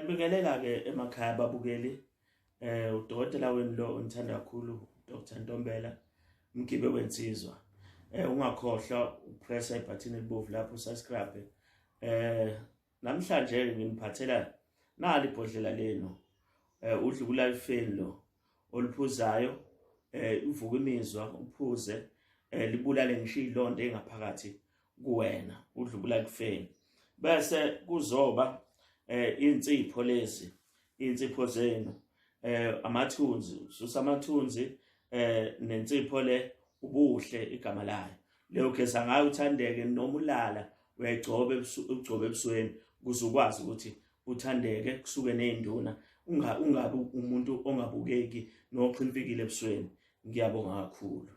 Ngibingelela ke emakhaya babukeli udokotela wenu lo onithanda kakhulu Dr. Ntombela Mgibe wensizwa. Ungakhohlwa ukupressa ibhathini elibovu lapho subscribe. Namhlanje nginiphathela nali ibhodlela lenu. Udla ku-live lo oluphuzayo uvuka imizwa uphuze libulale ngisho ilonto engaphakathi kuwena udla ku-live bese kuzoba insipho lezi insipho zenu amathunzi ususa amathunzi nensipho le ubuhle igama layo leyo geza ngayo uthandeke noma ulala uyayigcoba ugcobe ebusweni ukuze ukwazi ukuthi uthandeke kusuke nezinduna ungabi umuntu ongabukeki nochimfikile ebusweni. Ngiyabonga kakhulu.